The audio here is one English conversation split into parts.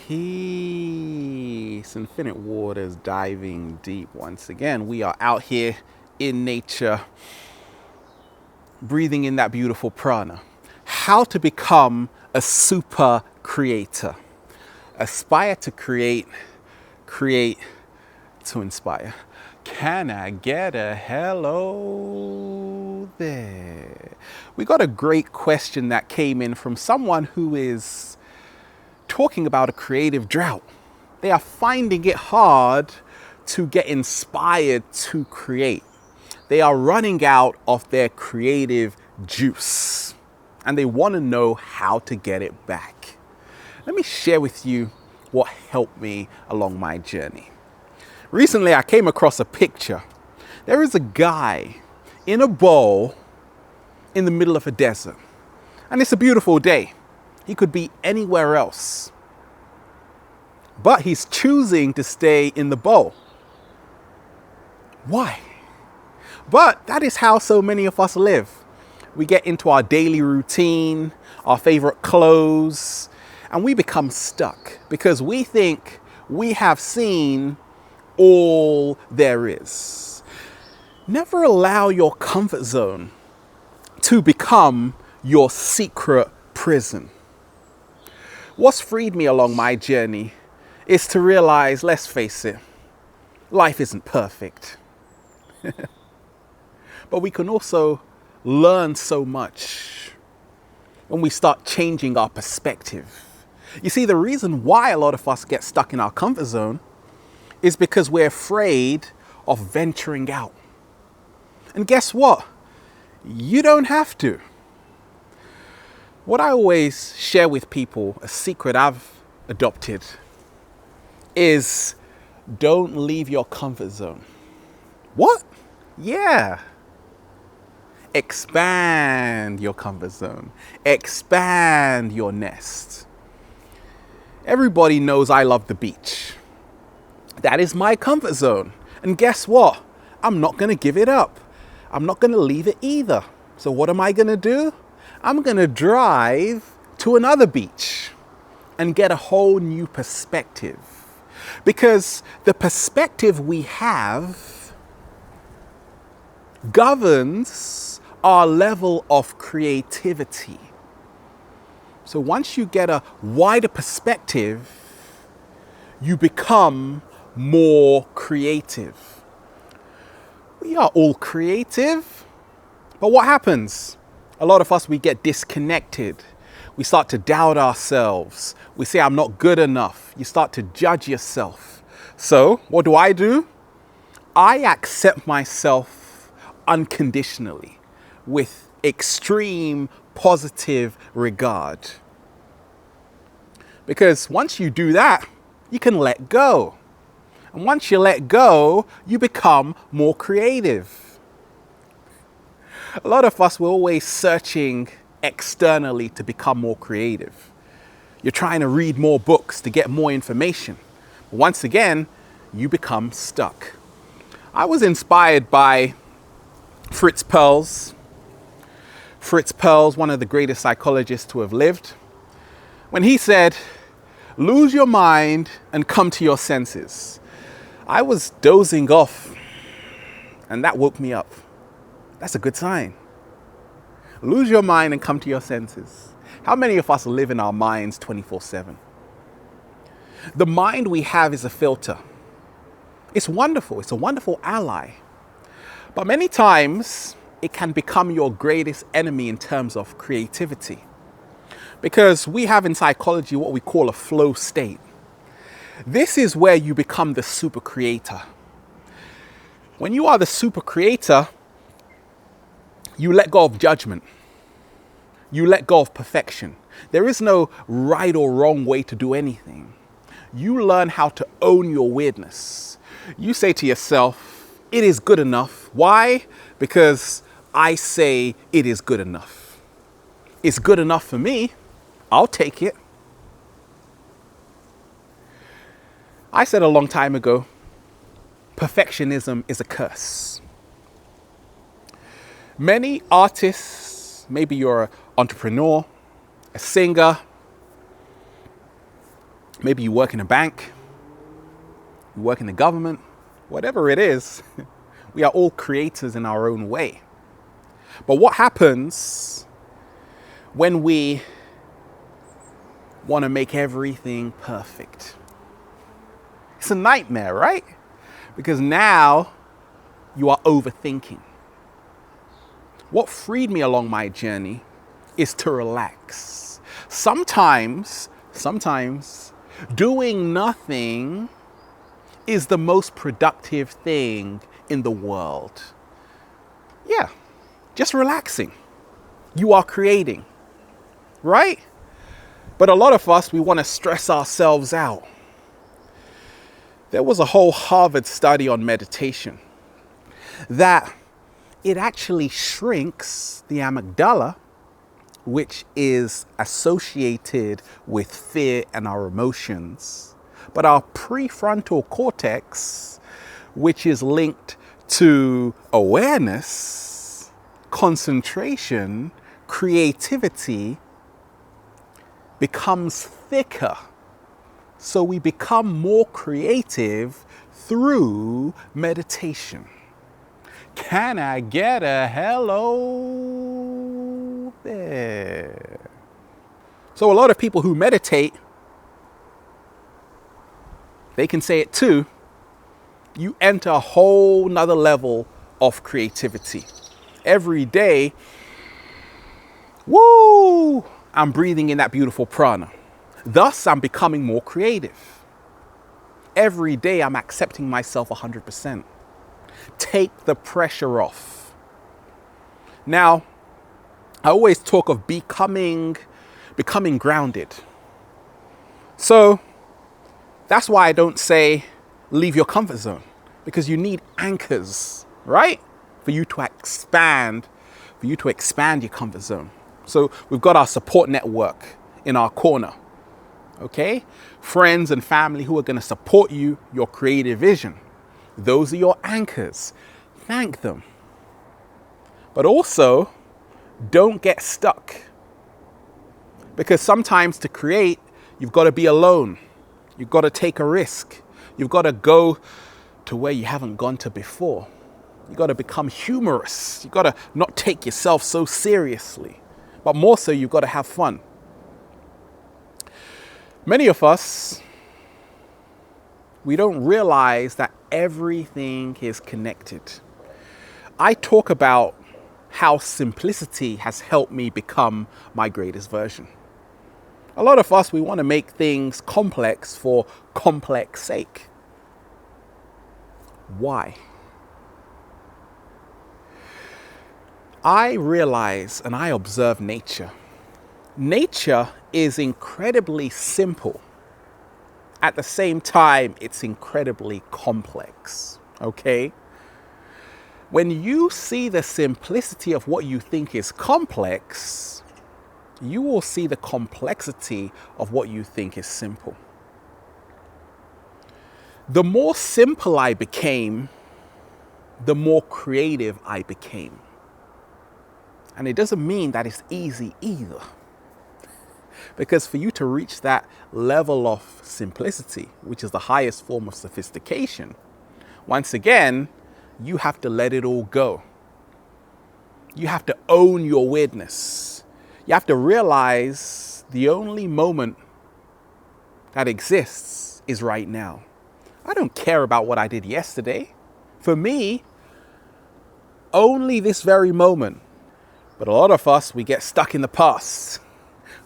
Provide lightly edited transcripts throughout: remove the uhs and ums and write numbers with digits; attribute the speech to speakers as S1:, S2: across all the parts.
S1: Peace, infinite waters, diving deep once again. We are out here in nature, breathing in that beautiful prana. How to become a super creator. Aspire to create, create to inspire. Can I get a hello there? We got a great question that came in from someone who is talking about a creative drought. They are finding it hard to get inspired to create. They are running out of their creative juice and they want to know how to get it back. Let me share with you what helped me along my journey. Recently, I came across a picture. There is a guy in a bowl in the middle of a desert, and it's a beautiful day. He could be anywhere else, but he's choosing to stay in the bowl. Why? But that is how so many of us live. We get into our daily routine, our favorite clothes, and we become stuck because we think we have seen all there is. Never allow your comfort zone to become your secret prison. What's freed me along my journey is to realize, let's face it, life isn't perfect. But we can also learn so much when we start changing our perspective. You see, the reason why a lot of us get stuck in our comfort zone is because we're afraid of venturing out. And guess what? You don't have to. What I always share with people, a secret I've adopted, is don't leave your comfort zone. What? Yeah. Expand your comfort zone. Expand your nest. Everybody knows I love the beach. That is my comfort zone. And guess what? I'm not going to give it up. I'm not going to leave it either. So what am I going to do? I'm going to drive to another beach and get a whole new perspective. Because the perspective we have governs our level of creativity. So once you get a wider perspective, you become more creative. We are all creative, but what happens? A lot of us, we get disconnected. We start to doubt ourselves. We say, I'm not good enough. You start to judge yourself. So what do? I accept myself unconditionally with extreme positive regard. Because once you do that, you can let go. And once you let go, you become more creative. A lot of us were always searching externally to become more creative. You're trying to read more books to get more information. But once again, you become stuck. I was inspired by Fritz Perls. Fritz Perls, one of the greatest psychologists to have lived, when he said, lose your mind and come to your senses. I was dozing off and that woke me up. That's a good sign. Lose your mind and come to your senses. How many of us live in our minds 24/7? The mind we have is a filter. It's wonderful. It's a wonderful ally. But many times it can become your greatest enemy in terms of creativity. Because we have in psychology what we call a flow state. This is where you become the super creator. When you are the super creator, you let go of judgment. You let go of perfection. There is no right or wrong way to do anything. You learn how to own your weirdness. You say to yourself, it is good enough. Why? Because I say it is good enough. It's good enough for me. I'll take it. I said a long time ago, perfectionism is a curse. Many artists, maybe you're an entrepreneur, a singer, Maybe you work in a bank, you work in the government, whatever it is, we are all creators in our own way. But what happens when we want to make everything perfect? It's a nightmare, right? Because now you are overthinking. What freed me along my journey is to relax. Sometimes doing nothing is the most productive thing in the world. Yeah, just relaxing. You are creating, right? But a lot of us, we want to stress ourselves out. There was a whole Harvard study on meditation that it actually shrinks the amygdala, which is associated with fear and our emotions. But our prefrontal cortex, which is linked to awareness, concentration, creativity, becomes thicker. So we become more creative through meditation. Can I get a hello there? So a lot of people who meditate, they can say it too. You enter a whole nother level of creativity. Every day, woo, I'm breathing in that beautiful prana. Thus, I'm becoming more creative. Every day, I'm accepting myself 100%. Take the pressure off. Now, I always talk of becoming grounded. So that's why I don't say leave your comfort zone, because you need anchors, right? For you to expand your comfort zone. So we've got our support network in our corner, okay? Friends and family who are going to support you, your creative vision. Those are your anchors. Thank them. But also, don't get stuck. Because sometimes to create, you've got to be alone. You've got to take a risk. You've got to go to where you haven't gone to before. You've got to become humorous. You've got to not take yourself so seriously. But more so, you've got to have fun. Many of us, we don't realize that everything is connected. I talk about how simplicity has helped me become my greatest version. A lot of us, we want to make things complex for complex sake. Why? I realize and I observe nature. Nature is incredibly simple. At the same time, it's incredibly complex, okay? When you see the simplicity of what you think is complex, you will see the complexity of what you think is simple. The more simple I became, the more creative I became. And it doesn't mean that it's easy either. Because for you to reach that level of simplicity, which is the highest form of sophistication, once again, you have to let it all go. You have to own your weirdness. You have to realize the only moment that exists is right now. I don't care about what I did yesterday. For me, only this very moment. But a lot of us, we get stuck in the past.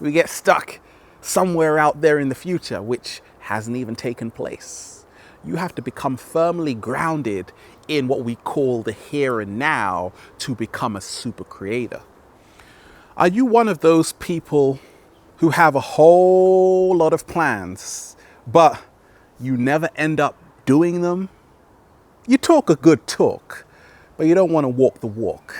S1: We get stuck somewhere out there in the future, which hasn't even taken place. You have to become firmly grounded in what we call the here and now to become a super creator. Are you one of those people who have a whole lot of plans, but you never end up doing them? You talk a good talk, but you don't want to walk the walk.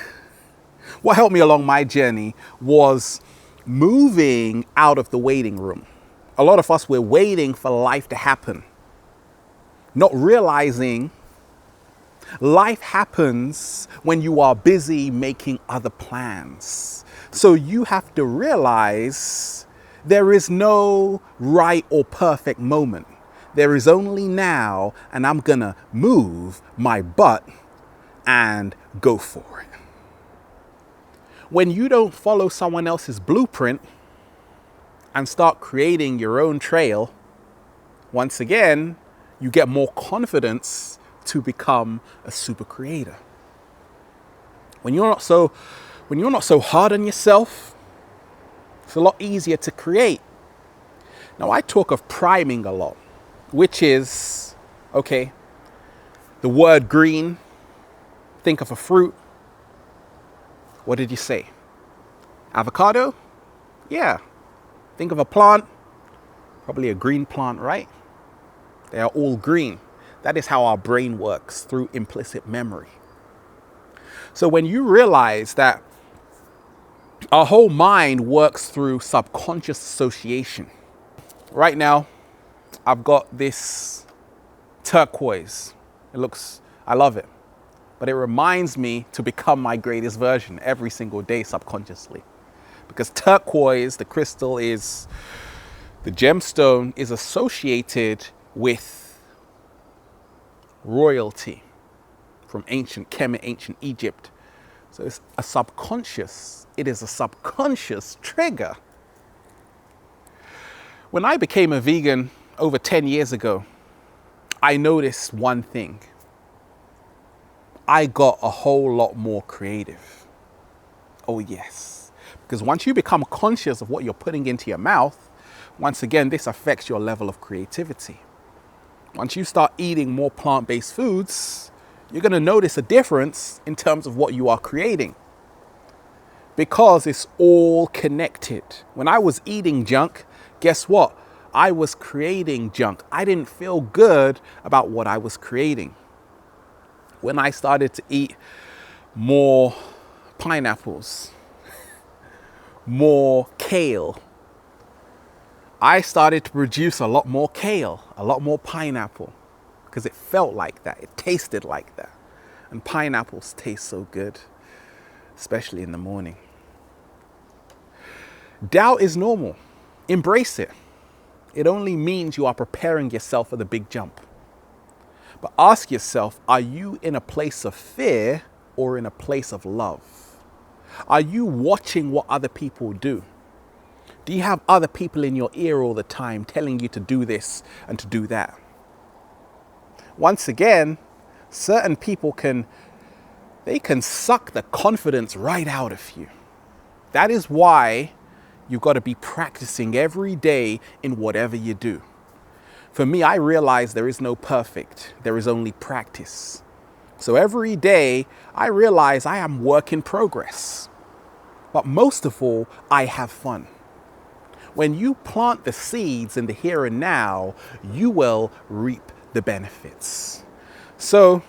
S1: What helped me along my journey was moving out of the waiting room. A lot of us, we're waiting for life to happen, not realizing life happens when you are busy making other plans. So you have to realize There is no right or perfect moment. There is only now, and I'm gonna move my butt and go for it. When you don't follow someone else's blueprint and start creating your own trail, once again, you get more confidence to become a super creator. When you're not so hard on yourself, it's a lot easier to create. Now, I talk of priming a lot, which is, okay, the word green, think of a fruit. What did you say? Avocado? Yeah. Think of a plant, probably a green plant, right? They are all green. That is how our brain works, through implicit memory. So when you realize that our whole mind works through subconscious association. Right now, I've got this turquoise. I love it. But it reminds me to become my greatest version every single day subconsciously. Because turquoise, the crystal the gemstone is associated with royalty from ancient Kemet, ancient Egypt. So it is a subconscious trigger. When I became a vegan over 10 years ago, I noticed one thing. I got a whole lot more creative. Oh yes. Because once you become conscious of what you're putting into your mouth, once again, this affects your level of creativity. Once you start eating more plant-based foods, you're going to notice a difference in terms of what you are creating. Because it's all connected. When I was eating junk, guess what? I was creating junk. I didn't feel good about what I was creating. When I started to eat more pineapples, more kale, I started to produce a lot more kale, a lot more pineapple, because it felt like that. It tasted like that. And pineapples taste so good, especially in the morning. Doubt is normal. Embrace it. It only means you are preparing yourself for the big jump. But ask yourself, are you in a place of fear or in a place of love? Are you watching what other people do? Do you have other people in your ear all the time telling you to do this and to do that? Once again, certain people can suck the confidence right out of you. That is why you've got to be practicing every day in whatever you do. For me, I realize there is no perfect. There is only practice. So every day, I realize I am work in progress. But most of all, I have fun. When you plant the seeds in the here and now, you will reap the benefits. So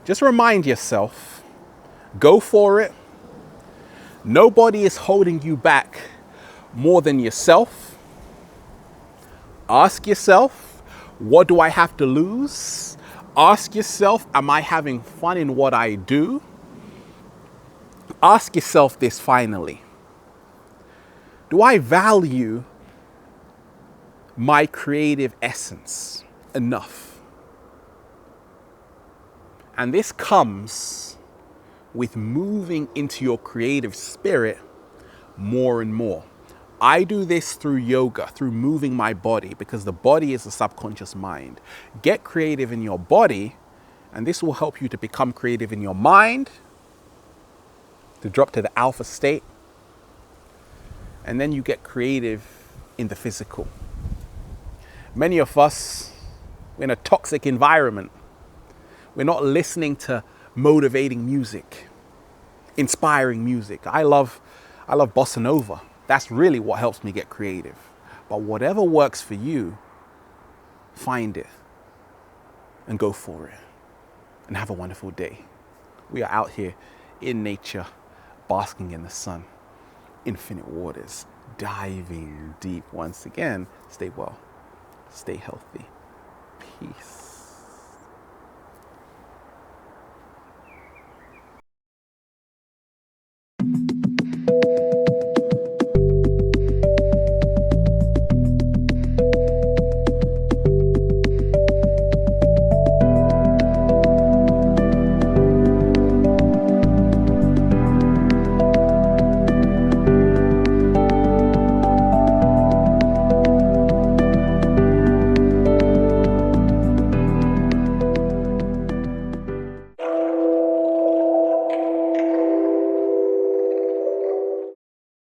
S1: just remind yourself, go for it. Nobody is holding you back more than yourself. Ask yourself, what do I have to lose? Ask yourself, am I having fun in what I do? Ask yourself this finally. Do I value my creative essence enough? And this comes with moving into your creative spirit more and more. I do this through yoga, through moving my body, because the body is the subconscious mind. Get creative in your body, and this will help you to become creative in your mind, to drop to the alpha state, and then you get creative in the physical. Many of us, we're in a toxic environment. We're not listening to motivating music, inspiring music. I love bossa nova. That's really what helps me get creative. But whatever works for you, find it and go for it. And have a wonderful day. We are out here in nature, basking in the sun, infinite waters, diving deep once again. Stay well, stay healthy. Peace.